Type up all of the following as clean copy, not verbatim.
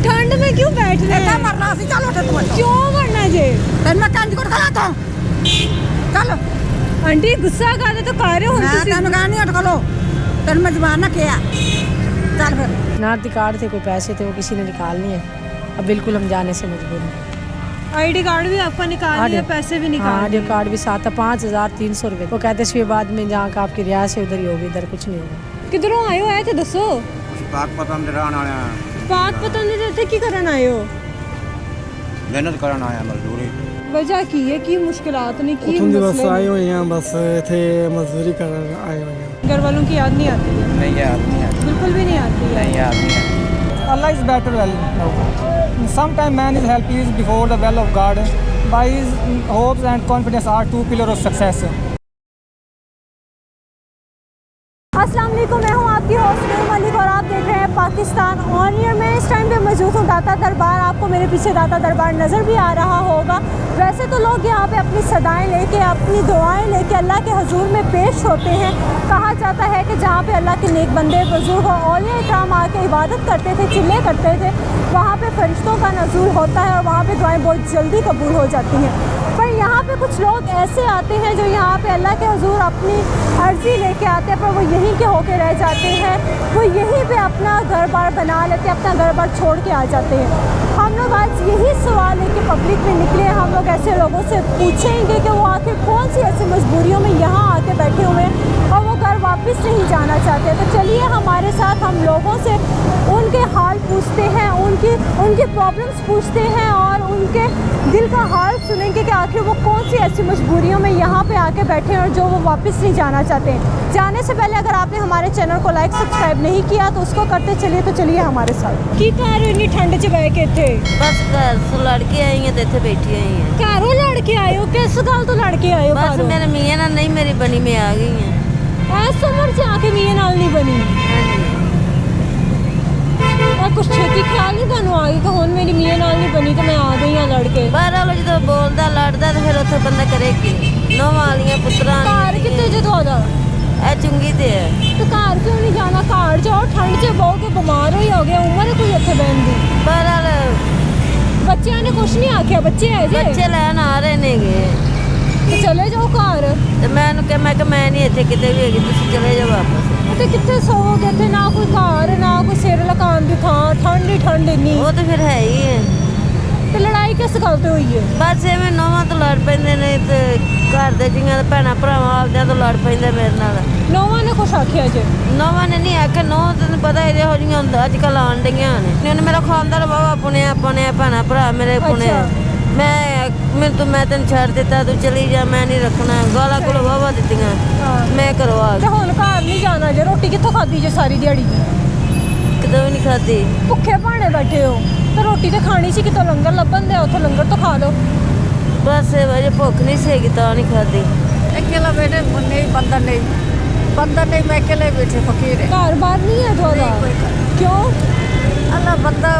ठंड में क्यों बैठ रहे हैं? मरना सी चल उठ तू क्यों मरना जे? तेन मैं कंज कोट खला तो चल आंटी गुस्सा कर रहे तो कर रहे हो मैं तेन कहा नहीं उठ खलो तेन मैं जबान ना किया चल फिर शनाख्ती कार्ड थे, कोई पैसे थे, वो किसी ने निकालनी है। अब बिल्कुल हम जाने से मजबूर हैं। आईडी कार्ड भी आपका निकाल लिया, पैसे भी निकाल आईडी कार्ड भी साथ है, 5300 रुपये। वो कहते शहबाद में जहाँ का आपकी रियासत है उधर ही होगी, इधर कुछ नहीं होगा। किधरों आए हो? आए थे दसो। पाकपतन ਦੇ ਰਹਿਣ ਵਾਲੇ ਆ। पाकपतन ਦੇ ਇੱਥੇ ਕੀ ਕਰਨ ਆਏ ਹੋ? ਮਿਹਨਤ ਕਰਨ ਆਇਆ ਮਜ਼ਦੂਰੀ। ਵਜ੍ਹਾ ਕੀ ਹੈ? ਕੀ ਮੁਸ਼ਕਿਲਾਤ ਨੇ? ਕੀ ਉੱਥੋਂ ਦੀ ਬਸ ਮਸਲੇ ਆਏ ਨੇ? ਹੋਏ ਆ, ਬਸ ਇੱਥੇ ਮਜ਼ਦੂਰੀ ਕਰਨ ਆਏ ਹੋਏ ਆ। घर वालों की याद नहीं आती है? ਨਹੀਂ ਯਾਦ ਨਹੀਂ ਆਤੀ। बिल्कुल भी नहीं आती है। ਨਹੀਂ ਯਾਦ ਨਹੀਂ ਆਤੀ। Allah is better well. Sometimes man is help is before the well of God. By his hopes and confidence are two pillars of success. अस्सलाम वालेकुम, मैं हूँ आपकी होस्ट नुर मलिक और आप देख रहे हैं पाकिस्तान ऑन एयर। मैं इस टाइम पे मौजूद हूँ दाता दरबार। आपको मेरे पीछे दाता दरबार नज़र भी आ रहा होगा। वैसे तो लोग यहाँ पे अपनी सदाएं लेके, अपनी दुआएं लेके अल्लाह के हुजूर में पेश होते हैं। कहा जाता है कि जहाँ पे अल्लाह के नेक बंदे बुजुर्ग और औलिया इकराम आके इबादत करते थे, चिल्ले करते थे, वहाँ पे फरिश्तों का नज़ूल होता है और वहाँ पे दुआएं बहुत जल्दी कबूल हो जाती हैं। पर यहाँ पे कुछ लोग ऐसे आते हैं जो यहाँ पे अल्लाह के हुजूर अपनी अर्जी लेके आते हैं, पर वो यहीं के होके रह जाते हैं। वो यहीं पे अपना घर बार बना लेते हैं, अपना घर बार छोड़ के आ जाते हैं। हम लोग आज यही सवाल लेके पब्लिक में निकले। हम लोग ऐसे लोगों से पूछेंगे कि वो आखिर कौन सी ऐसी मजबूरियों में यहाँ आके बैठे हुए हैं और वो घर वापस नहीं जाना चाहते। तो चलिए हमारे साथ हम लोगों से उनके हाल पूछते हैं, उनकी प्रॉब्लम्स पूछते हैं और उनके दिल का हाल सुनेंगे कि आखिर वो कौन सी ऐसी मजबूरियों में यहाँ पे आके बैठे हैं और जो वो वापस नहीं जाना चाहते हैं। जाने से पहले अगर आपने हमारे चैनल को लाइक सब्सक्राइब नहीं किया तो उसको करते चलिए। तो चलिए हमारे साथ। की कार इतनी ठंड च बह के थे? बस घर से लड़के आई हैं तो इतने बैठी आई हैं। घरों लड़के आए हो? किस गल तो लड़के आए हो? बस मेरे मियां नाल नहीं मेरी बनी में आ गई हैं। ऐस उम्र से आके मियां नाल नहीं बनी? और कुछ छेती ख्याल नहीं थानू आ गई कि हुण मेरी मियां नाल नहीं बनी तो मैं आ गई हां लड़के? बहरहाल जो बोलदा लड़दा तो फिर उत्थे बंदा करे की। नौं वालियां पुत्तरां घर कितने जो तुहाडा? ए चुंगी ते है। तो घर क्यों नहीं जाना? घर जाओ, ठंड च बहु के बीमार हो गया। उम्र है कोई उत्थे बहन दी? बहरहाल बच्चों ने कुछ नहीं आख्या? बच्चे है जे? बच्चे लैन आ रहे नेगे तो चले जाओ घर। ते मैनू कहा मैं नहीं इत्थे किते भी हैगी, तुसीं चले जाओ वापस। ते कित्थे सोओगे? इत्थे ना कोई घर, ना कोई सिर लकान दी थां, ठंड ही ठंड इन्नी। वो तो फिर है ही है। ते लड़ाई किस गल ते हुई है? बस एवें नौवां तो लड़ पैंदे ने ते घर दे जियां भैणां भरावां आपदे तो लड़ पैंदे मेरे नाल। नौवां ने कुछ आख्या जे? नौवां ने नहीं आख्या। नौ तैनूं पता है ਇਹੋ ਜਿਹੀਆਂ ਹੁੰਦਾ ਅੱਜ ਕੱਲ੍ਹ ਆਉਣ ਡਈਆਂ ਨੇ। ਉਹਨੇ ਮੇਰਾ ਖਾਨਦਾਰ ਵਾਵਾ ਪੁਣਿਆ ਭੈਣਾਂ ਭਰਾ ਮੇਰੇ ਪੁਣੇ। ਮੈਂ ਤੈਨੂੰ ਛੱਡ ਦਿੱਤਾ, ਤੂੰ ਚਲੀ ਜਾ, ਮੈਂ ਨਹੀਂ ਰੱਖਣਾ। ਗਾਲਾਂ ਕੋਲ ਵਾਵਾ ਦਿੱਤੀਆਂ, ਮੈਂ ਘਰੋਂ ਆ ਤੇ ਹੁਣ ਘਰ ਨਹੀਂ ਜਾਣਾ ਜੇ? ਰੋਟੀ ਕਿੱਥੋਂ ਖਾਦੀ ਜੇ ਸਾਰੀ ਦਿਹਾੜੀ? ਕਿਦੋਂ ਵੀ ਨਹੀਂ ਖਾਧੀ। ਭੁੱਖੇ ਭਾਣੇ ਬੈਠੇ ਹੋ ਤੇ ਰੋਟੀ ਤੇ ਖਾਣੀ ਸੀ, ਕਿਤੋਂ ਲੰਗਰ ਲੱਭਣ ਦੇ ਉੱਥੋਂ ਲੰਗਰ ਤੋਂ ਖਾ ਲਓ। ਬਸ ਵਜੇ ਭੁੱਖ ਨਹੀਂ ਸੀਗੀ ਤਾਂ ਨਹੀਂ ਖਾਧੀ। अकेला बैठे नहीं बंदर नहीं मैं अकेले बैठे फकीर है घर बार नहीं है थोड़ा? क्यों? अल्लाह बंदा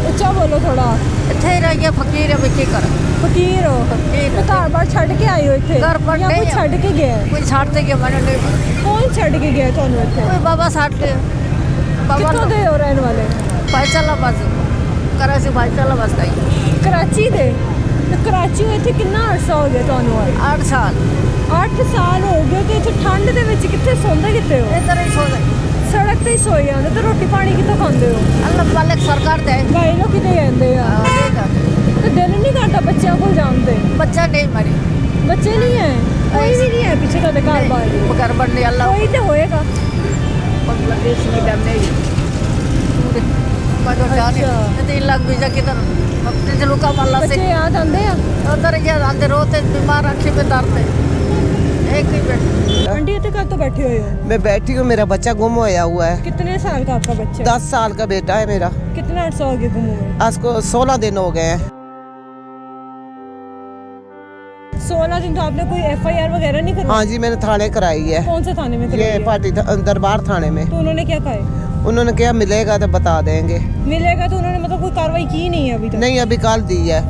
ਉੱਚਾ ਬੋਲੋ ਥੋੜਾ। ਇੱਥੇ ਹੀ ਰਹਿ ਗਿਆ ਫਕੀਰ ਹੈ ਕੀ ਕਰ ਫਕੀਰ ਹੋ? ਫਕੀਰ ਤੇ ਘਰ ਬਾਰ ਛੱਡ ਕੇ ਆਏ ਹੋ ਇੱਥੇ? ਘਰ ਬਾਰ ਜਾਂ ਕੋਈ ਨਹੀਂ। ਛੱਡ ਕੇ ਗਿਆ? ਕੋਈ ਛੱਡ ਤੇ ਗਿਆ ਮੈਨੂੰ ਨਹੀਂ। ਕੌਣ ਛੱਡ ਕੇ ਗਿਆ ਤੁਹਾਨੂੰ ਇੱਥੇ? ਕੋਈ ਬਾਬਾ ਛੱਡ ਤੇ ਬਾਬਾ ਕਿੱਥੋਂ ਦੇ ਹੋ ਰਹਿਣ ਵਾਲੇ? ਫੈਸਲਾ ਬਸ ਕਰਾਚੀ ਫੈਸਲਾ ਬਸ ਗਈ ਕਰਾਚੀ ਦੇ? ਤੇ ਕਰਾਚੀ ਇੱਥੇ ਕਿੰਨਾ ਅਰਸਾ ਹੋ ਗਿਆ ਤੁਹਾਨੂੰ ਆਏ? 8 ਸਾਲ 8 ਸਾਲ ਹੋ ਗਏ। ਤੇ ਇੱਥੇ ਠੰਡ ਦੇ ਵਿੱਚ ਕਿੱਥੇ ਸੌਂਦੇ ਕਿੱਥੇ ਹੋ? ਇੱਧਰ ਹੀ ਸੋ ਗਏ। ਸੜਕ ਤੇ ਹੀ ਸੋਈ ਜਾਂਦੇ। ਤੇ ਰੋਟੀ ਪਾਣੀ ਕਿੱਥੋਂ ਖਾਂਦੇ ਹੋ? ਅੱਲਾਹ ਮਾਲਕ ਸਰਕਾਰ ਦੇ ਗਏ ਲੋਕ ਕਿਤੇ ਜਾਂਦੇ ਆ? ਤੇ ਦਿਲ ਨਹੀਂ ਕਰਦਾ ਬੱਚਿਆਂ ਕੋਲ ਜਾਣ ਤੇ? ਬੱਚਾ ਨਹੀਂ ਮਰੇ। ਬੱਚੇ ਨਹੀਂ ਹੈ? ਕੋਈ ਵੀ ਨਹੀਂ ਹੈ ਪਿੱਛੇ ਤੁਹਾਡੇ ਘਰ ਬਾਰ? ਘਰ ਬਣਨੇ ਅੱਲਾਹ ਕੋਈ ਤੇ ਹੋਏਗਾ। बांग्लादेश में डरने अच्छा। 3 लाख वीजा किधर अपने चलो का माला से ਬੱਚੇ ਆ ਜਾਂਦੇ ਆ? उधर क्या आते रोते बीमार आँखें में दर्द है एक ही बैठ। आंटी इतने कब तो बैठे हुए हो? मैं बैठी हूँ, मेरा बच्चा गुम होया हुआ है। कितने साल का आपका बच्चा? 10 साल का बेटा है मेरा। कितना अर्सा हो गया गुम हुए? आज को 16 दिन हो गए हैं। 16 दिन। तो आपने कोई FIR वगैरह नहीं करवाई? हाँ जी, मैंने थाने कराई है। कौन से थाने में ये करवाई है? पार्टी दरबार थाने में। तो उन्होंने क्या कहा? उन्होंने क्या मिलेगा तो बता देंगे। मिलेगा तो उन्होंने मतलब कोई कार्रवाई की नहीं है अभी तक? नहीं, अभी कल दी है।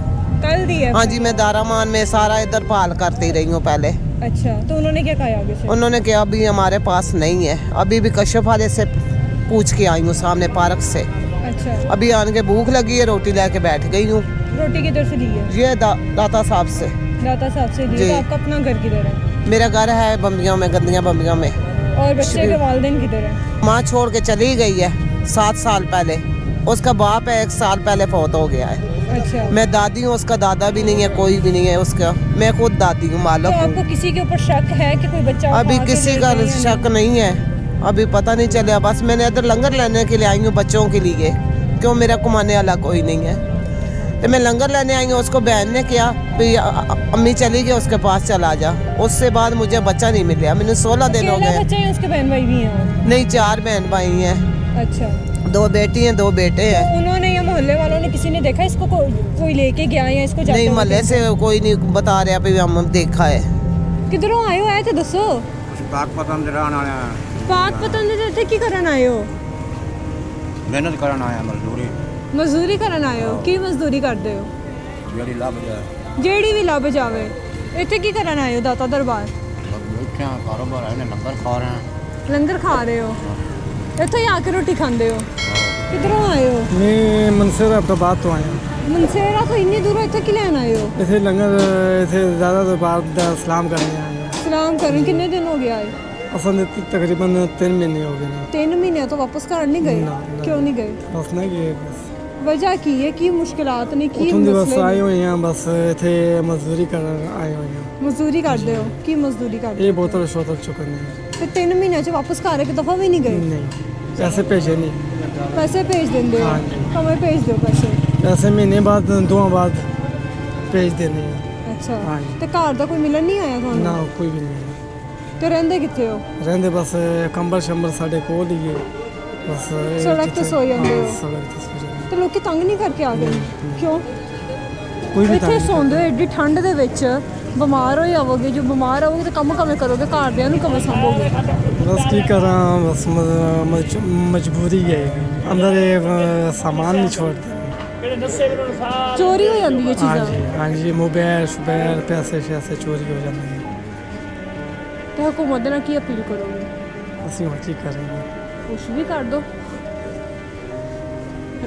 कल दी है? हाँ जी, मैं दारामान में सारा इधर पाल करती रही हूँ पहले। अच्छा, तो उन्होंने क्या कहा आगे से? उन्होंने कहा अभी हमारे पास नहीं है, अभी भी कश्यप वाले से पूछ के आई हूँ सामने पार्क से। अच्छा, अभी आने के भूख लगी है, रोटी लेके बैठ गई हूँ। रोटी किधर से ली है? ये दाता साहब से। दाता साहब से ली। जी। तो आपका अपना घर किधर है? मेरा घर है बम्बियों में, गंदियाँ बम्बियों में। और बच्चे के वालिदैन किधर है? माँ छोड़ के चली गई है 7 साल पहले। उसका बाप है 1 साल पहले फौत हो गया है। अच्छा, मैं दादी हूँ, उसका दादा भी नहीं है, कोई भी नहीं है उसका। मैं खुद दादी हूँ, तो मालक हूँ। आपको किसी के ऊपर शक है कि कोई बच्चा अभी उठा के किसी ले का गया या शक नहीं है, अभी पता नहीं चला। बस मैंने इधर लंगर लेने के लिए आई हूँ बच्चों के लिए, क्यों मेरा कमाने वाला कोई नहीं है। तो मैं लंगर लेने आई हूँ, उसको बहन ने किया भी अम्मी चली गई, उसके पास चला जा। उससे बाद मुझे बच्चा नहीं मिला। मैंने 16 दिन हो अकेला गए। बच्चा है, उसके बहन भाई भी हैं? नहीं, 4 बहन भाई हैं, अच्छा, 2 बेटी हैं 2 बेटे हैं। तो उन्होंने या मोहल्ले वालों ने किसी ने देखा इसको? कोई लेके गया या इसको जाते नहीं, हुए महल्ले से कोई नहीं बता रहा भी हम देखा है। किधरों आए हो? आए तो दसो। ਅਸੀਂ ਪਾਕਪਤਨ ਦੇ ਰਹਿਣ ਵਾਲੇ ਆ ਪਾਕ ਪਤਨ ਦੇ ਇੱਥੇ ਕੀ ਕਰਨ ਆਏ ਹੋ? ਮਿਹਨਤ ਕਰਨ ਆਇਆ ਮਜ਼ਦੂਰੀ ਮਜ਼ਦੂਰੀ ਕਰਨ ਆਏ ਹੋ? ਕੀ ਮਜ਼ਦੂਰੀ ਕਰਦੇ ਹੋ? ਜਿਹੜੀ ਲੱਭ ਜਾ ਜਿਹੜੀ ਵੀ ਲੱਭ ਜਾਵੇ। ਇੱਥੇ ਕੀ ਕਰਨ ਆਏ ਹੋ ਦਾਤਾ ਦਰਬਾਰ? ਵੇਖਿਆ ਕਾਰੋਬਾਰ ਹੈ ਨੇ ਲੰਗਰ ਖਾ ਰਹੇ ਆ ਲੰਗਰ ਖਾ ਰਹੇ ਹੋ? ਇੱਥੇ ਹੀ ਆ ਕੇ ਰੋਟੀ ਖਾਂਦੇ ਹੋ? ਕਿਧਰੋਂ ਆਏ ਹੋ? मैं मनसेर अहमदाबाद तो आया हूँ। ਮਨਸੇਰਾ ਤੋਂ ਇੰਨੀ ਦੂਰੋਂ ਇੱਥੇ ਕੀ ਲੈਣ ਆਏ ਹੋ? इसे लंगर इसे ज़्यादा तो बाद सलाम करने आए हैं। ਸਲਾਮ ਕਰਨ ਕਿੰਨੇ ਦਿਨ ਹੋ ਗਏ ਆਏ? असल तकरीबन 3 महीने हो गए हैं। 3 ਮਹੀਨਿਆਂ ਤੋਂ ਵਾਪਸ ਘਰ ਨਹੀਂ ਗਏ? ਨਾ, ਨਾ। ਕਿਉਂ ਨਹੀਂ ਗਏ? बस नहीं गए, बस ਵਜ੍ਹਾ ਕੀ ਹੈ? ਕੀ ਮੁਸ਼ਕਿਲਾਤ ਨੇ? ਕੀ उतों बस ਮਸਲੇ आए ਨੇ? हुए हैं, बस इतने मजदूरी कर आए हुए हैं। ਮਜ਼ਦੂਰੀ ਕਰਦੇ ਹੋ? ਕੀ ਮਜ਼ਦੂਰੀ ਕਰਦੇ ये बोतल शोतल चुकने हैं। ਤੇ 3 ਮਹੀਨਿਆਂ ਚ ਵਾਪਸ ਘਰ ਇੱਕ ਦਫਾ ਵੀ ਨਹੀਂ ਗਏ? नहीं, पैसे भेजे नहीं। ਪੈਸੇ ਭੇਜ ਦਿੰਦੇ ਹੋ? ਹਾਂਜੀ। ਕਵੇਂ ਭੇਜ ਦਿਓ ਪੈਸੇ? पैसे महीने बाद 2 बाद भेज देने हैं। ਅੱਛਾ, ਹਾਂਜੀ। ਤੇ ਘਰ ਦਾ ਕੋਈ ਮਿਲਣ ਨਹੀਂ ਆਇਆ ना ਤੁਹਾਨੂੰ? कोई भी नहीं है। ਤੇ ਰਹਿੰਦੇ ਕਿੱਥੇ ਹੋ? रहते बस कंबल शंबल साढ़े को लिए बस सड़क ते सो जाते हो? सड़क ते सो जाते ਤੇ ਲੋਕੀ ਤੰਗ ਨਹੀਂ ਕਰਕੇ ਆ ਗਏ? ਕਿਉਂ? कोई भी ਇੱਥੇ ਸੌਂਦੇ ਹੋ ਐਡੀ ਠੰਡ ਦੇ ਵਿੱਚ, ਬਿਮਾਰ ਹੋ ਜਾਵੋਗੇ। ਜੋ ਬਿਮਾਰ ਹੋਵੋਗੇ ਤਾਂ ਕੰਮ ਕਿਵੇਂ ਕਰੋਗੇ? ਘਰਦਿਆਂ ਨੂੰ ਕਿਵੇਂ ਸੰਭੋਗੇ? बस की करा बस मजबूरी है। अंदर ये सामान नहीं छोड़ते। ਚੋਰੀ ਹੋ ਜਾਂਦੀ ਹੈ हाँ ਚੀਜ਼ਾਂ। जी, हाँ जी, मोबाइल शुबैल पैसे शैसे चोरी हो जाते हैं। ਤੇ ਹਕੂਮਤ ਦੇ ਨਾਲ ਕੀ ਅਪੀਲ ਕਰੋਗੇ? ਅਸੀਂ ਹੁਣ ਕੀ ਕਰਾਂਗੇ? ਕੁਛ ਵੀ ਕਰ ਦੋ।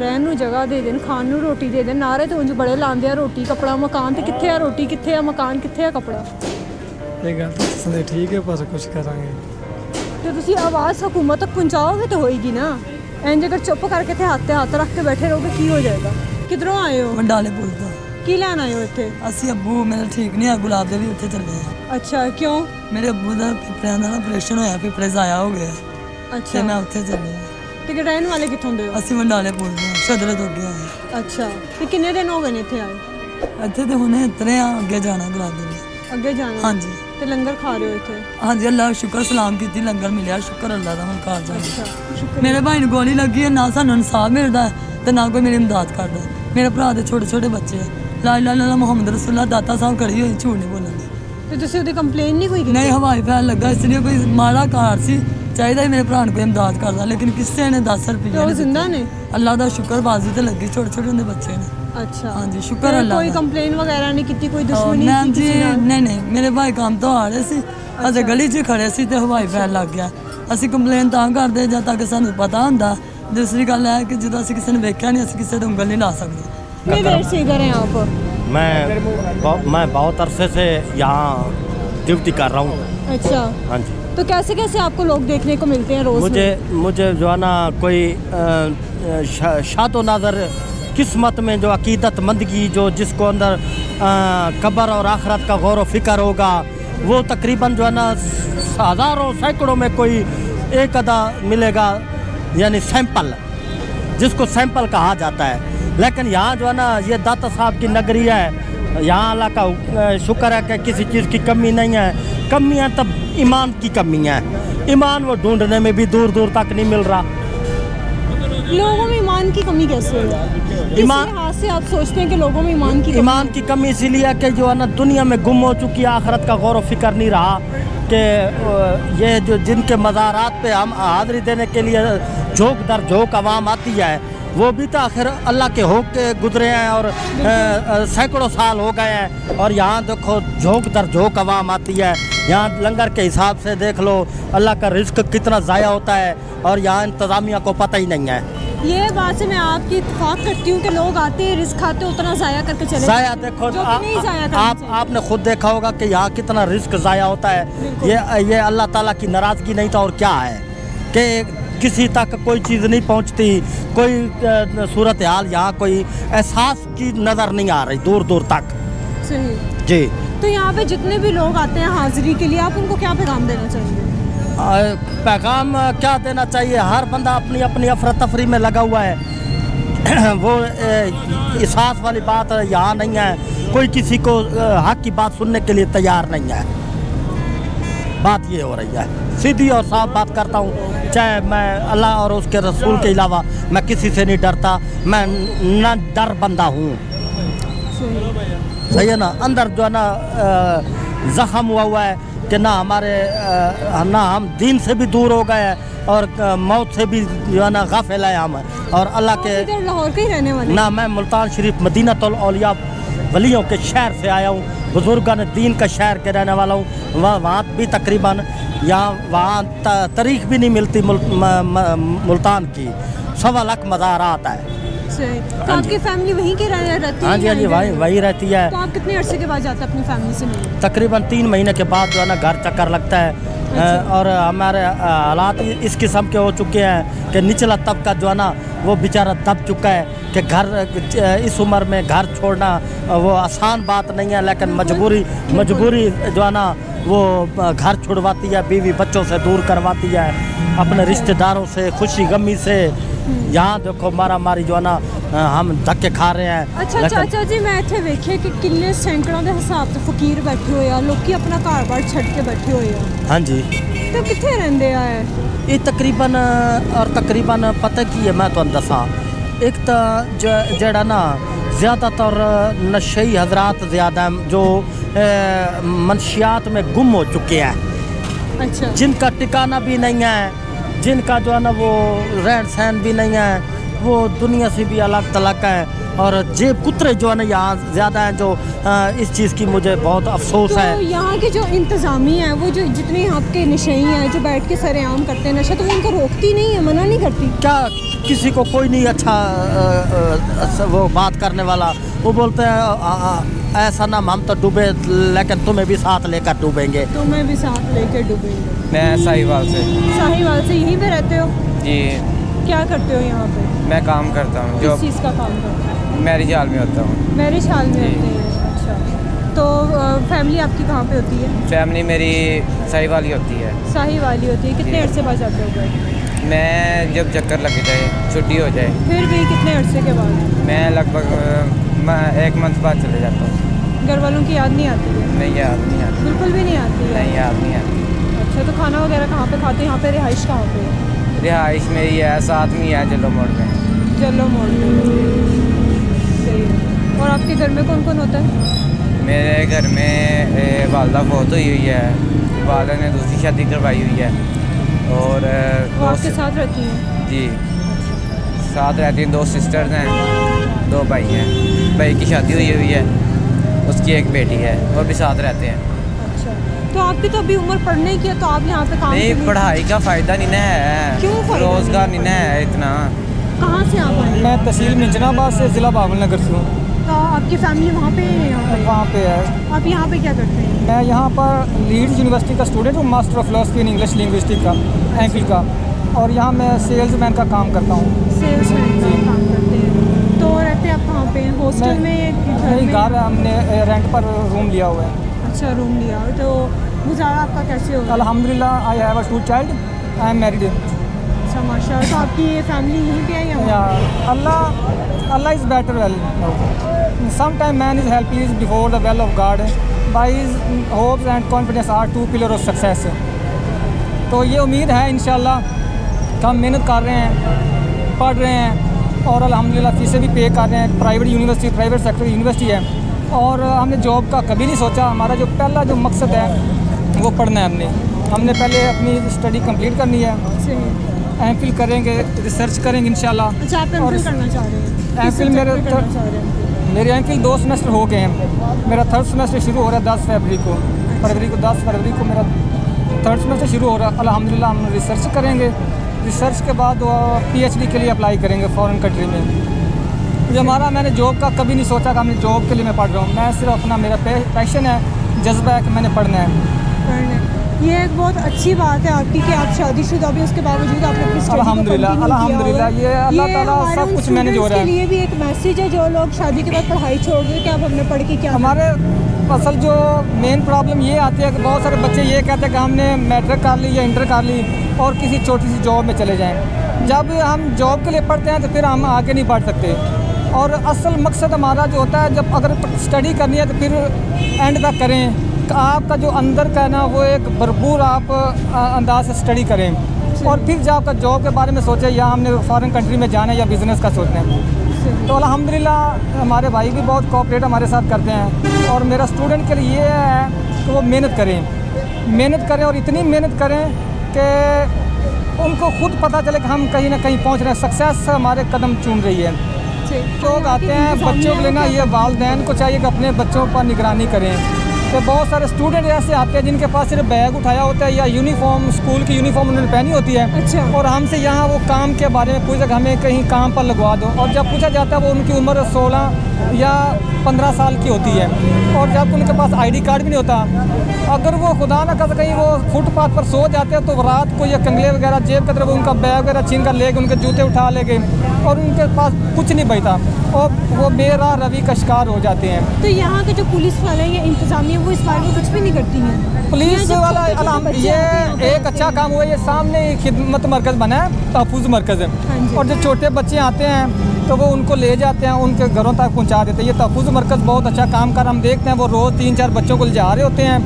ਰਹਿਣ ਨੂੰ ਜਗ੍ਹਾ ਦੇ ਦੇਣ, ਖਾਣ ਨੂੰ ਰੋਟੀ ਦੇ ਦੇਣ। ਨਾਰੇ ਤੇ ਉਂਝ ਬੜੇ ਲਾਉਂਦੇ ਆ, ਰੋਟੀ ਕੱਪੜਾ ਮਕਾਨ। ਤੇ ਕਿੱਥੇ ਆ ਰੋਟੀ? ਕਿੱਥੇ ਆ ਮਕਾਨ? ਕਿੱਥੇ ਆ ਕੱਪੜਾ? ਇਹ ਗੱਲ ਤਾਂ ਦੱਸਦੇ ਠੀਕ ਹੈ, ਪਰ ਕੁਝ ਕਰਾਂਗੇ। ਤੇ ਤੁਸੀਂ ਆਵਾਜ਼ ਹਕੂਮਤ ਤੱਕ ਪਹੁੰਚਾਓਗੇ ਤਾਂ ਹੋਏਗੀ ਨਾ। ਇੰਜ ਅਗਰ ਚੁੱਪ ਕਰਕੇ ਤੇ ਹੱਥ ਰੱਖ ਕੇ ਬੈਠੇ ਰਹੋਗੇ ਕੀ ਹੋ ਜਾਏਗਾ? ਕਿਧਰੋਂ ਆਏ ਹੋ? ਮੰਡਾਲੇ ਪੁੱਲ ਤੋਂ। ਕੀ ਲੈਣ ਆਏ ਹੋ ਇੱਥੇ? ਅਸੀਂ ਅੱਬੂ ਮੇਰਾ ਠੀਕ ਨਹੀਂ ਆ, ਗੁਲਾਬ ਦੇ ਵੀ ਉੱਥੇ ਚੱਲੇ ਆ। ਅੱਛਾ, ਕਿਉਂ? ਮੇਰੇ ਅੱਬੂ ਦਾ ਫੇਫੜਿਆਂ ਦਾ ਆਪਰੇਸ਼ਨ ਹੋਇਆ, ਫੇਫੜੇ ਜ਼ਾਇਆ ਹੋ ਗਿਆ ਤੇ ਅੱਛਾ, ਮੈਂ ਉੱਥੇ ਚੱਲੇ ਆ। ਤੇ ਰਹਿਣ ਵਾਲੇ ਕਿੱਥੋਂ ਦੇ ਹੋ? ਅਸੀਂ ਮੰਡਾਲੇ ਪੁੱਲ ਤੋਂ ਸ਼ਦਰੇ ਤੋਂ ਅੱਗੇ ਆਏ। ਅੱਛਾ, ਤੇ ਕਿੰਨੇ ਦਿਨ ਹੋ ਗਏ ਨੇ ਇੱਥੇ ਆਏ? ਇੱਥੇ ਤੇ ਹੁਣੇ ਇਤਰੇ ਆ, ਅੱਗੇ ਜਾਣਾ ਗੁਲਾਬ ਦੇ ਵੀ। ਅੱਗੇ ਜਾਣਾ? ਹਾਂਜੀ ਤੇ ਲੰਗਰ ਖਾ ਰਹੇ ਹੋ ਇੱਥੇ? ਹਾਂਜੀ, ਅੱਲਾਹ ਦਾ ਸ਼ੁਕਰ, ਸਲਾਮ ਕੀਤੀ, ਲੰਗਰ ਮਿਲਿਆ, ਸ਼ੁਕਰ ਅੱਲਾਹ ਦਾ। ਹੁਣ ਘਰ ਜਾਣਾ। ਅੱਛਾ, ਸ਼ੁਕਰ। ਮੇਰੇ ਭਾਈ ਨੂੰ ਗੋਲੀ ਲੱਗੀ ਹੈ, ਨਾ ਸਾਨੂੰ ਇਨਸਾਫ ਮਿਲਦਾ ਹੈ ਤੇ ਨਾ ਕੋਈ ਮੇਰੀ ਇਮਦਾਦ ਕਰਦਾ। ਮੇਰੇ ਭਰਾ ਦੇ ਛੋਟੇ ਛੋਟੇ ਬੱਚੇ ਆ। ਲਾ ਇਲਾਹਾ ਇਲੱਲ੍ਲਾਹ ਮੁਹੰਮਦ ਰਸੂਲullah ਦਾਤਾ ਸਾਹਿਬ ਖੜੀ ਹੋਈ, ਝੂਠ ਨਹੀਂ ਬੋਲਣ ਦੀ। ਤੇ ਤੁਸੀਂ ਉਹਦੀ ਕੰਪਲੇਨ ਨਹੀਂ ਕੋਈ ਕੀਤੀ? ਨਹੀਂ, ਹਵਾਈ ਫੈਲ ਲੱਗਾ, ਇਸ ਲਈ ਕੋਈ ਮਾੜਾ ਕਾਰ ਸੀ, ਚਾਹੀਦਾ ਸੀ ਮੇਰੇ ਭਰਾ ਨੂੰ ਕੋਈ ਇਮਦਾਦ ਕਰਦਾ, ਲੇਕਿਨ ਕਿਸੇ ਨੇ 10 ਤੇ ਰੁਪਏ ਉਹ ਜ਼ਿੰਦਾ ਨੇ? ਅੱਲਾਹ ਦਾ ਸ਼ੁਕਰ, ਬਾਜ਼ੂ ਤੇ ਲੱਗੀ, ਛੋਟੇ ਛੋਟੇ ਹੁੰਦੇ ਬੱਚੇ ਨੇ। ਅੱਛਾ, ਹਾਂਜੀ, ਸ਼ੁਕਰ ਤੇ ਅੱਲਾਹ ਕੋਈ ਦਾ। ਕੰਪਲੇਨ ਵਗੈਰਾ ਨਹੀਂ ਕੀਤੀ? ਕੋਈ ਦੁਸ਼ਮਣੀ ਮੈਂ ਸੀ ਜੀ ਕਿਸੇ ਨਾਲ? ਨਹੀਂ, ਮੇਰੇ ਭਾਈ ਕੰਮ ਤੋਂ ਆ ਰਹੇ ਸੀ, ਅਸੀਂ ਗਲੀ 'ਚ ਖੜੇ ਸੀ ਤੇ ਹਵਾਈ ਫੈਲ ਲੱਗ ਗਿਆ। ਅਸੀਂ ਕੰਪਲੇਨ ਤਾਂ ਕਰਦੇ ਜਦ ਤੱਕ ਸਾਨੂੰ ਪਤਾ ਹੁੰਦਾ। ਦੂਸਰੀ ਗੱਲ ਹੈ ਕਿ ਜਦੋਂ ਅਸੀਂ ਕਿਸੇ ਨੂੰ ਵੇਖਿਆ ਨਹੀਂ, ਅਸੀਂ ਕਿਸੇ ਤੇ ਉਂਗਲ ਨਹੀਂ ਲਾ ਸਕਦੇ। कितनी देर से इधर हैं आप? मैं बहुत अरसे से यहाँ ड्यूटी कर रहा हूँ। अच्छा, हाँ जी। तो कैसे कैसे आपको लोग देखने को मिलते हैं रोज? मुझे जो है ना कोई शातो नाज़र किस्मत में जो अकीदतमंदगी, जो जिसको अंदर कब्र और आखरत का गौर व फिक्र होगा, वो तकरीबन जो है ना हज़ारों सैकड़ों में कोई एक आधा मिलेगा, यानी सैंपल, जिसको सैंपल कहा जाता है। लेकिन यहाँ जो है ना ये दाता साहब की नगरी है, यहाँ अल्लाह का शुक्र है कि किसी चीज़ की कमी नहीं है। कमियाँ तब ईमान की कमी है, ईमान वो ढूंढने में भी दूर दूर तक नहीं मिल रहा। लोगों में ईमान की कमी कैसे है? किस लिहाज से आप सोचते हैं कि लोगों में ईमान की ईमान की कमी इसीलिए है कि जो है ना दुनिया में गुम हो चुकी है, आखरत का गौर व फिक्र नहीं रहा कि ये जो जिनके मज़ारात पे हम हाज़िरी देने के लिए झोंक दर झोंक आवाम आती है, वो भी तो आखिर अल्लाह के होक के गुजरे हैं और सैकड़ों साल हो गए हैं। और यहाँ देखो झोंक दर झोंक आवाम आती है। यहाँ लंगर के हिसाब से देख लो अल्लाह का रिस्क कितना ज़ाया होता है और यहाँ इंतज़ामिया को पता ही नहीं है। ये बात से मैं आपकी इत्तेफाक करती हूँ कि लोग आते हैं रिस्क खाते उतना ज़ाया करके चले ज़ाया देखो जो कि नहीं ज़ाया करना चाहिए। आपने खुद देखा होगा कि यहाँ कितना रिस्क ज़ाया होता है। ये अल्लाह ताला की नाराज़गी नहीं तो और क्या है कि किसी तक कोई चीज़ नहीं पहुँचती, कोई सूरत हाल यहाँ कोई एहसास की नज़र नहीं आ रही दूर दूर तक। सही जी। तो यहाँ पे जितने भी लोग आते हैं हाजिरी के लिए आप उनको क्या पैगाम देना चाहेंगे? पैगाम क्या देना चाहिए, हर बंदा अपनी अपनी अफरा तफरी में लगा हुआ है। वो एहसास वाली बात यहाँ नहीं है, कोई किसी को हक की बात सुनने के लिए तैयार नहीं है। बात ये हो रही है, सीधी और साफ बात करता हूँ, चाहे मैं अल्लाह और उसके रसूल के अलावा मैं किसी से नहीं डरता। मैं न डर बंदा हूँ, सही है ना। अंदर जो है ना ज़ख़म हुआ है कि ना हमारे ना हम दीन से भी दूर हो गए हैं और मौत से भी जो है ना गाफिल है हम। और अल्लाह के इधर लाहौर के ही रहने वाले? ना, मैं मुल्तान शरीफ मदीनतुल औलिया वलियों के शहर से आया हूँ, बुजुर्गान दीन का शहर के रहने वाला हूँ। वहाँ भी तकरीबन वहाँ तारीख भी नहीं मिलती मुल्तान की। 1.25 लाख मज़ारात है। तो आपकी फैमिली वहीं के रहती है? हाँ जी, हाँ जी, वही रहती है। तो आप कितने अरसे के बाद जाते हैं अपनी फैमिली से मिलने? तकरीबन 3 महीने के बाद जो है ना घर चक्कर लगता है। और हमारे हालात इस किस्म के हो चुके हैं कि निचला तबका जो है ना वो बेचारा दब चुका है कि घर इस उम्र में घर छोड़ना वो आसान बात नहीं है, लेकिन मजबूरी जो है ना वो घर छुड़वाती है, बीवी बच्चों से दूर करवाती है, अपने रिश्तेदारों से, खुशी गमी से। यहाँ देखो मारा मारी जो है ना हम धक्के खा रहे हैं। अच्छा चाचा जी, मैं इत्थे वेखे कि किन्ने सैकड़ों के हिसाब से फकीर बैठे हुए हैं, लोग अपना घर बार छड़ के बैठे हुए हैं। हाँ जी। तो कितने रहंदे है ये तकरीबन पता की है, मैं तो दसा एक तो जड़ा ना ज़्यादातर नशई हजरात ज़्यादा जो मनशियात में गुम हो चुके हैं। अच्छा। जिनका ठिकाना भी नहीं है, जिनका जो है ना वो रहन सहन भी नहीं है, वो दुनिया से भी अलग तलक है। और जेब कुतरे जो है ना यहाँ ज़्यादा हैं, जो इस चीज़ की मुझे बहुत अफसोस है। तो यहाँ के जो इंतज़ामिया है, वो जो जितने यहाँ के नशई हैं जो बैठ के सरेआम करते हैं नशा, तो वो उनको रोकती नहीं है, मना नहीं करती क्या? किसी को कोई नहीं अच्छा वो बात करने वाला। वो बोलते हैं ऐसा ना हम तो डूबे लेकिन तुम्हें भी साथ लेकर डूबेंगे। तुम्हें भी साथ लेकर डूबेंगे। मैं साहिवाल से। साहिवाल से यहीं पे रहते हो? जी। क्या करते हो यहाँ पे? मैं काम करता हूँ। किस चीज़ का काम करते हो? मैरिज हाल में होता हूँ। मैरिज हाल में होते हैं। अच्छा। तो फैमिली आपकी कहाँ पे होती है? फैमिली मेरी साहिवाल ही होती है। साहिवाल ही होती है। कितने अरसे बाद जाते हो घर? मैं जब चक्कर लग जाए, छुट्टी हो जाए। फिर भी कितने अरसे के बाद? मैं लगभग 1 मंथ बाद चले जाता हूँ। घर वालों की याद नहीं आती है? नहीं, याद नहीं आती। बिल्कुल भी नहीं आती है? नहीं, याद नहीं आती। अच्छा, तो खाना वगैरह कहाँ पे खाते हैं? यहाँ पे रिहाइश कहाँ पे है? रिहाइश मेरी है साथ में ही है, जलो मोड़ में। जलो मोड़ में। सही है। और आपके घर में कौन कौन होता है? मेरे घर में वालदा फौत हुई है, वालदा ने दूसरी शादी करवाई हुई है। और वो आपके साथ रहती हैं? जी, साथ रहती हैं। 2 सिस्टर्स हैं, 2 भाई हैं। भाई की शादी हुई है, उसकी एक बेटी है, वो भी साथ रहते हैं। अच्छा, तो आपकी तो अभी उम्र पढ़ने की है, तो आप यहाँ पे काम नहीं, पढ़ाई का फ़ायदा नहीं ना है। क्यों फ़ायदा? रोज़गार नहीं ना है इतना। कहाँ से आप आए? मैं तहसील मिंजनाबाद से, ज़िला बावल नगर से हूँ। तो आपकी फैमिली वहाँ पे है? वहाँ पे है। आप यहाँ पे क्या करते हैं? मैं यहाँ पर लीड्स यूनिवर्सिटी का स्टूडेंट हूँ, master of philosophy in English linguistic का, एमफिल का। और यहाँ मैं सेल्समैन का काम करता हूँ। सेल्समैन का काम करते हैं। तो रहते हैं आप कहाँ पे? हॉस्टल में? नहीं, घर हमने रेंट पर रूम लिया हुआ है। अच्छा, रूम लिया। तो गुजारा आपका कैसे होगा? अल्हम्दुलिल्लाह, I have a 2 child, I am married. अच्छा, माशाअल्लाह। तो आपकी ये फैमिली यहीं पे है या? Allah is better well. Sometimes man is helpless before the well of God. By his hopes and confidence are 2 pillars of success. तो ये उम्मीद है इंशाल्लाह कि हम मेहनत कर रहे हैं, पढ़ रहे हैं और अल्हम्दुलिल्लाह फीसें भी पे कर रहे हैं। Private university, private sector university है और हमने जॉब का कभी नहीं सोचा। हमारा जो पहला जो मकसद है वो पढ़ना है। हमने पहले अपनी स्टडी कंप्लीट करनी है एमफिल करेंगे, रिसर्च करेंगे इंशाल्लाह। अच्छा, आप और एमफिल करना चाह रहे हैं? एमफिल मेरे मेरे एमफिल 2 सेमेस्टर हो गए हैं। मेरा 3rd सेमेस्टर शुरू हो रहा है 10 फरवरी को। 10 फरवरी को मेरा 3rd सेमेस्टर शुरू हो रहा है। अल्हम्दुलिल्लाह हम रिसर्च करेंगे, रिसर्च के बाद PhD के लिए अप्लाई करेंगे फ़ॉरेन कंट्री में। जो हमारा मैंने जॉब का कभी नहीं सोचा कि हमने जॉब के लिए मैं पढ़ रहा हूँ। मैं सिर्फ अपना मेरा पैशन है, जज्बा है कि मैंने पढ़ना है। ये एक बहुत अच्छी बात है आपकी कि आप शादीशुदा भी उसके बावजूद आपने अपनी स्टडी को अल्हम्दुलिल्लाह, continue किया हुआ है। अल्हम्दुलिल्लाह, ये अल्लाह ताला हमारे सब उन कुछ मैंने जोड़ा students है। के लिए भी एक मैसेज है जो लोग शादी के बाद पढ़ाई छोड़ दें कि आप हमने पढ़ के क्या हमारे असल जो मेन प्रॉब्लम ये आती है कि बहुत सारे बच्चे ये कहते हैं कि हमने मैट्रिक कर ली या इंटर कर ली और किसी छोटी सी जॉब में चले जाएं। जब हम जॉब के लिए पढ़ते हैं तो फिर हम आगे नहीं बढ़ सकते। और असल मकसद हमारा जो होता है, जब अगर स्टडी करनी है तो फिर एंड तक करें। आपका जो अंदर का ना वो एक भरपूर आप अंदाज से स्टडी करें और फिर जब आपका जॉब के बारे में सोचें या हमने फॉरेन कंट्री में जाना है या बिज़नेस का सोचना है। तो अल्हम्दुलिल्लाह हमारे भाई भी बहुत कोऑपरेट हमारे साथ करते हैं। और मेरा स्टूडेंट के लिए ये है कि वो मेहनत करें और इतनी मेहनत करें कि उनको खुद पता चले कि हम कहीं ना कहीं पहुंच रहे हैं, सक्सेस हमारे कदम चूम रही है। लोग आते हैं बच्चों के लिए ना, ये वालिदैन को चाहिए कि अपने बच्चों पर निगरानी करें। तो बहुत सारे स्टूडेंट ऐसे आते हैं जिनके पास सिर्फ बैग उठाया होता है या यूनिफॉर्म, स्कूल की यूनिफॉर्म उन्होंने पहनी होती है। अच्छा। और हमसे यहाँ वो काम के बारे में पूछा कि हमें कहीं काम पर लगवा दो, और जब पूछा जाता है वो उनकी उम्र 16 या 15 साल की होती है और जब उनके पास ID कार्ड भी नहीं होता। अगर वो खुदा ना कर कहीं वो फुटपाथ पर सो जाते हैं तो रात को या कंगले वगैरह जेब की तरफ उनका बैग वगैरह छीन कर ले गए, उनके जूते उठा ले गए और उनके पास कुछ नहीं बचता और वो बेराह रवि का शिकार हो जाते हैं। तो यहाँ के जो पुलिस वाले हैं या इंतजामिया वो इस बारे में कुछ भी नहीं करती हैं? पुलिस वाला ये एक अच्छा काम हुआ, ये सामने खिदमत मरकज़ बना है, तहफ़्फ़ुज़ मरकज़ है। और जो छोटे बच्चे आते हैं तो वो उनको ले जाते हैं, उनके घरों तक पहुंचा देते हैं। ये तहफ़्फ़ुज़ मरकज़ बहुत अच्छा काम कर, हम देखते हैं वो रोज़ 3-4 बच्चों को ले जा रहे होते हैं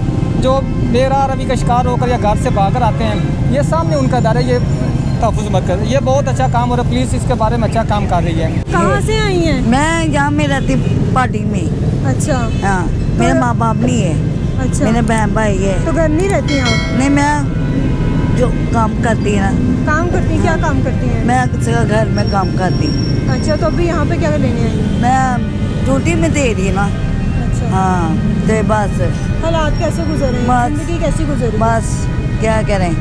जो बेराह रवि का शिकार होकर या घर से भाग कर आते हैं। ये सामने उनका इदारा है, ये तहफ़्फ़ुज़ मरकज़, ये बहुत अच्छा काम हो रहा है। पुलिस इसके बारे में अच्छा काम कर रही है। कहाँ से आई हैं? मैं यहाँ में रहती पार्टी में। अच्छा। हाँ, मेरे माँ बाप नहीं है। अच्छा। मेरे बहन भाई है। तो घर नहीं रहती हैं आप? नहीं, मैं जो काम करती है ना। काम करती हैं? क्या काम करती हैं? मैं किसी का घर में काम करती। अच्छा, तो अभी यहाँ पे क्या लेने आई? मैं ड्यूटी में दे रही है ना। अच्छा। हाँ, तो बस हालात कैसे गुजर रहे हैं? जिंदगी कैसी गुजर रही है? बस क्या करें,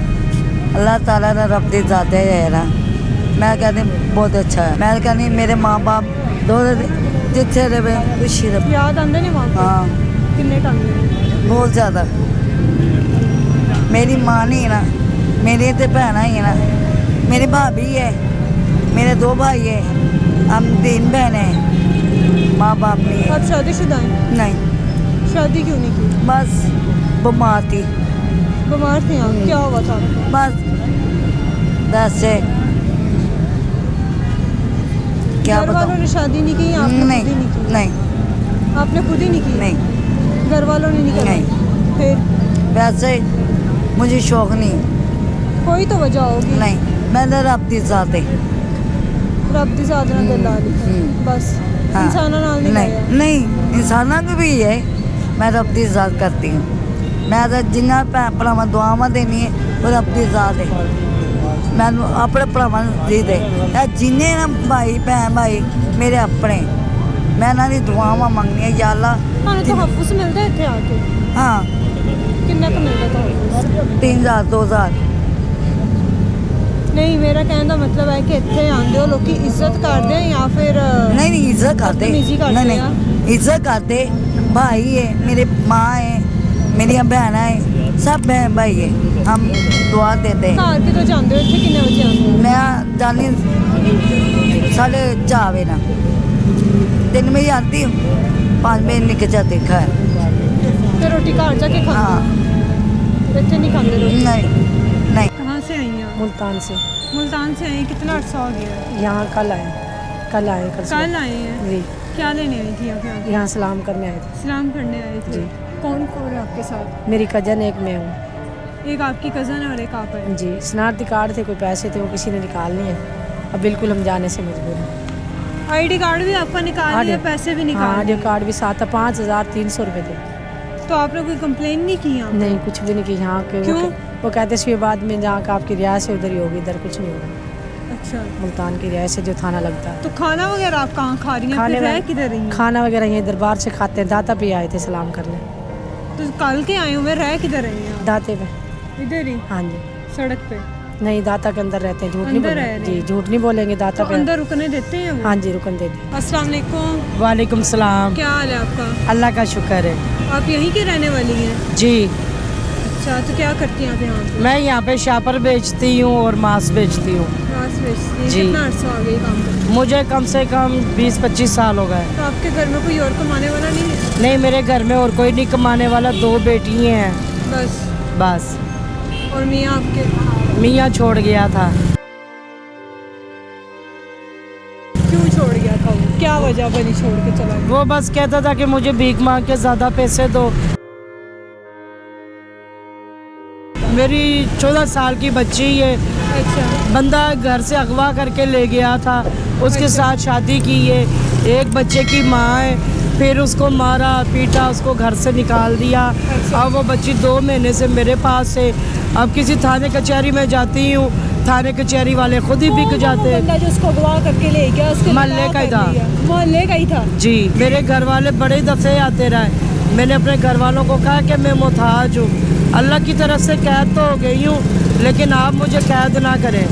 अल्लाह ताला ने रब दे जाते है ना। मैं कहती बहुत अच्छा है। मैं कहती मेरे माँ बाप दो जिथे रहे खुशी रहे। याद आंदे ने वहाँ? हाँ, किन्ने टांगे? बहुत ज़्यादा। मेरी माँ नहीं है ना, मेरी तो भैन ही है ना, मेरी भाभी है, मेरे 2 भाई है, हम 3 बहन हैं, माँ बाप नहीं है। आप शादीशुदा हैं? नहीं। शादी क्यों नहीं की? बस बीमार थी। बीमार थी आप? क्या हुआ था? बस वैसे क्या घर वालों ने शादी नहीं की? आपने नहीं, खुद ही नहीं की? नहीं, आपने खुद ही नहीं की? नहीं, घर वालों ने नहीं कराई? नहीं। फिर वैसे मुझे शौक नहीं। कोई तो वजह होगी? नहीं, मैं तो रब दी जाते। रब दी जात नाल गल आ रही बस। हाँ। इंसाना नाल नहीं नहीं, लाया? नहीं, इंसाना को भी है, मैं रब दी जात करती हूँ। मैं तो जिन्ना भैन भरावां दुआवां देनी है वो रब दी जात है। मैं अपने भरावां दे दे जिन्ने ना भाई भैन भाई मेरे अपने, मैं इन्हां दी दुआवां मंगनी है या अल्लाह। ਤੁਹਾਨੂੰ ਤਹੱਫੁਜ਼ ਮਿਲਦਾ ਇੱਥੇ ਆ ਕੇ? हाँ, ਕਿੰਨਾ ਕੁ ਮਿਲਦਾ ਤਹੱਫੁਜ਼? 3000 2000। ਨਹੀਂ, ਮੇਰਾ ਕਹਿਣ ਦਾ ਮਤਲਬ ਹੈ ਕਿ ਇੱਥੇ ਆਉਂਦੇ ਹੋ ਲੋਕੀ ਇੱਜ਼ਤ ਕਰਦੇ ਆ ਜਾਂ ਫਿਰ नहीं नहीं, इज्जत करते। बदतमीजी करते नहीं हैं। नहीं, इज्जत करते। भाई है मेरे, माँ है मेरी, बहन है, सब बहन भाई है, हम दुआ देते हैं। ਘਰ ਕਿਦੋਂ ਜਾਂਦੇ ਹੋ? ਇੱਥੇ ਕਿੰਨੇ ਵਜੇ ਆਉਂਦੇ ਹੋ? मैं जानी 4:30 बजे ना 3 बजे आती हूँ, 5 बजे निकल जाती घर। ਫਿਰ ਰੋਟੀ ਘਰ ਜਾ ਕੇ ਖਾਂਦੇ हाँ, ਹੋ? ਇੱਥੇ नहीं खाते रोटी? नहीं नहीं। कहाँ से आई हैं? मुल्तान से। मुल्तान से आई? कितना अर्सा हो गया है? यहाँ कल आए कल कल आई हैं? जी, क्या लेने आई थी यहाँ पे? यहाँ सलाम करने आए थे। सलाम करने आए थे? जी। कौन कौन है आपके साथ? मेरी कजन एक मैं हूँ। एक आपकी कज़न है और एक आप है? जी, शनाख्ती कार्ड थे, कोई पैसे थे वो किसी ने निकाल लिए। अब बिल्कुल हम जाने से मजबूर हैं। ID कार्ड भी आपका निकाल लिया, पैसे भी निकाल हाँ, लिए? ऑडियो कार्ड भी साथ था। 5300 रुपये थे। तो आपने कोई कंप्लेन नहीं की यहाँ पे? नहीं, कुछ भी नहीं की यहाँ के। क्यों? वो कहते शहबाद में जहाँ का आपकी रियासत है उधर ही होगी, इधर कुछ नहीं होगा। अच्छा, मुल्तान की रियासत से जो थाना लगता है। तो खाना वगैरह आप कहाँ खा रही हैं? खाने फिर रह वगैरह- किधर रही हैं? खाना वगैरह यहीं दरबार से खाते हैं। दाता पे आए थे सलाम करने, तो कल के आए हुए, रह किधर रही हैं? दाते पे। इधर ही हाँ जी, सड़क पे? नहीं दाता के अंदर रहते हैं, झूठ नहीं अंदर रह बोलेंगे रहे जी, हैं। झूठ नहीं बोलेंगे, दाता तो पे। अंदर रुकने देते हैं वो? हाँ जी, रुकन दे दी। अस्सलाम वालेकुम, वालेकुम सलाम। क्या हाल है आपका? अल्लाह का शुक्र है। आप यहीं की रहने वाली हैं? जी, अच्छा, तो क्या करती हैं आप यहाँ पे? मैं यहाँ पे शापर बेचती हूँ और मांस बेचती हूँ। घास बेचती हैं? जी। कितना अर्सा हो गया ये काम करते? मुझे कम से कम 20-25 साल हो गए। तो आपके घर में कोई और कमाने वाला नहीं है? नहीं, मेरे घर में और कोई नहीं कमाने वाला, 2 बेटी हैं बस? बस। और मियाँ आपके मियाँ छोड़ गया था। क्यों छोड़ गया था वो? क्या वजह बनी छोड़ के चला गया? वो बस कहता था कि मुझे भीख मांग के ज़्यादा पैसे दो। मेरी 14 साल की बच्ची है, अच्छा, बंदा घर से अगवा करके ले गया था, उसके अच्छा। साथ शादी की है, एक बच्चे की माँ है, फिर उसको मारा पीटा, उसको घर से निकाल दिया। अच्छा। अब वो बच्ची 2 महीने से मेरे पास है। अब किसी थाने कचहरी में जाती हूँ, थाने कचहरी वाले खुद ही बिक कौन था वो जाते हैं। बंदा जो उसको अगवा करके ले गया? उसके मोहल्ले का ही था। मोहल्ले का ही था? जी, मेरे घर वाले बड़े दफ़े आते रहे। मैंने अपने घर वालों को कहा कि मैं मुहताज हूँ, अल्लाह की तरफ से कैद तो हो गई हूँ, लेकिन आप मुझे कैद ना करें,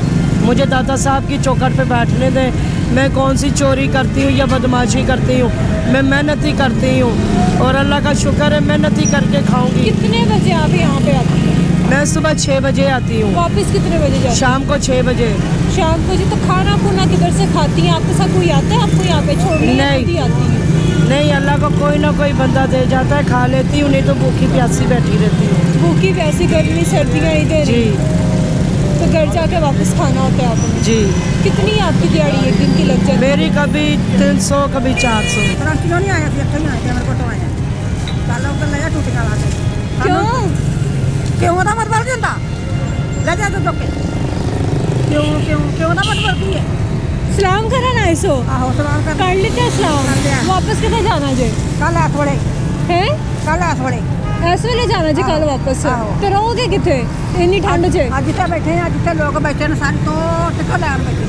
मुझे दादा साहब की चौखट पे बैठने दें। मैं कौन सी चोरी करती हूँ या बदमाशी करती हूँ, मैं मेहनत ही करती हूँ और अल्लाह का शुक्र है मेहनत ही करके खाऊंगी। कितने बजे आप यहाँ पे आती हैं? मैं सुबह 6 बजे आती हूँ, वापस कितने बजे जाती हैं? शाम को 6 बजे। शाम को जी। तो खाना खुना किधर से खाती हैं? आपके साथ कोई आता है आपको यहाँ पे छोड़ने? या नहीं। खुद ही आती हैं? नहीं, अल्लाह को कोई ना कोई बंदा दे जाता है, खा लेती हूँ, नहीं तो भूखी प्यासी बैठी रहती हूँ। भूखी प्यासी, गर्मी सर्दियाँ इधर जी ही। तो घर जाके वापस खाना होता है आपने? जी। कितनी आपकी दिहाड़ी एक दिन की लग जाती है? मेरी कभी 300 कभी 400। क्यों नहीं आया फिर कहीं आया मेरे को तो आया काला ऊपर लगा टूट गया क्यों? क्यों ना मत बोल देता ले जा तो के क्यों क्यों क्यों ना मत बोल है सलाम करा ना ऐसो? आहो सवाल कर लेते हैं सलाम। कर लिया। वापस कितने जाना जे? कल आ थोड़े हैं? कल आ थोड़े ऐसे ले जाना जी कल वापस? आहो। तो रहोगे कितने इतनी ठंड जे? आज जितने बैठे हैं आज जितने लोग बैठे हैं सारे तो टिको लैन बैठे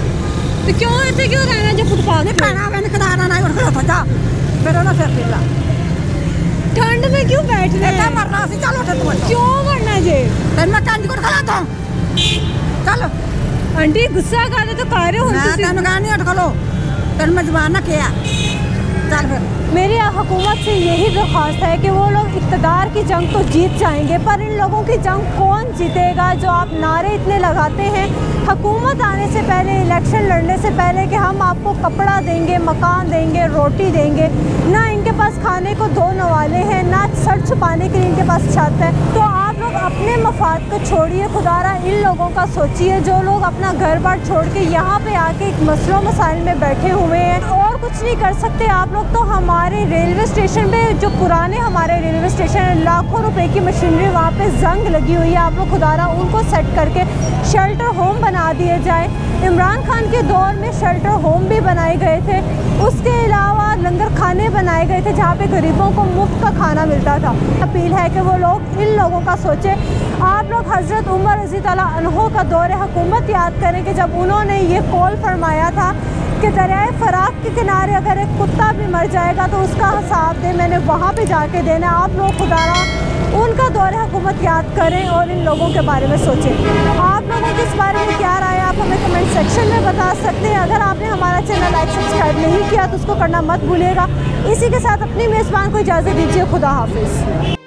तो क्यों ऐसे क्यों रहना जो फुटपाथ नहीं पे? खाना मैंने खिलाना नहीं उठ खड़ा जा मेरा ना सिर पिला ठंड में क्यों बैठ रहे क्या हैं? मरना सी चलो उठ तू क्यों मरना जे? तेन मैं कंज को खड़ा था चल आंटी गुस्सा कर रहे तो कर रहे हो मैं तुसी। तेन कहा नहीं उठ खलो तेन मैं जबान ना किया चल फिर मेरी हुकूमत से यही दरख्वास्त है कि वो लोग इक़्तिदार की जंग तो जीत जाएंगे, पर इन लोगों की जंग कौन जीतेगा जो आप नारे इतने लगाते हैं हुकूमत आने से पहले, इलेक्शन लड़ने से पहले कि हम आपको कपड़ा देंगे, मकान देंगे, रोटी देंगे। ना इनके पास खाने को 2 नवाले हैं, ना सर छुपाने के लिए इनके पास छत है। तो आप लोग अपने मफाद को छोड़िए, खुदारा इन लोगों का सोचिए जो लोग अपना घर बार छोड़ के यहाँ पे आके मसलों मसाइल में बैठे हुए हैं और कुछ नहीं कर सकते आप लोग। तो हमारे रेलवे स्टेशन पे, जो पुराने हमारे रेलवे स्टेशन है, लाखों रुपए की मशीनरी वहाँ पे जंग लगी हुई है। आप लोग खुदारा उनको सेट करके शेल्टर होम बना दिए जाए। इमरान खान के दौर में शेल्टर होम भी बनाए गए थे, उसके अलावा लंगर खाने बनाए गए थे जहाँ पे गरीबों को मुफ्त का खाना मिलता था। अपील है कि वो लोग इन लोगों का सोचें। आप लोग हज़रत उमर रज़ी ताला अन्हो का दौर हुकूमत याद करें कि जब उन्होंने ये कॉल फरमाया था कि दरियाए फ़राक के किनारे अगर एक कुत्ता भी मर जाएगा तो उसका हिसाब दे, मैंने वहाँ पे जाके देना। आप लोग खुदारा उनका दौर हुकूमत याद करें और इन लोगों के बारे में सोचें। आप लोगों की इस बारे में क्या राय है आप हमें कमेंट सेक्शन में बता सकते हैं। अगर आपने हमारा चैनल लाइक सब्सक्राइब नहीं किया तो उसको करना मत भूलिएगा। इसी के साथ अपनी मेज़बान को इजाज़त दीजिए। खुदा हाफिज़।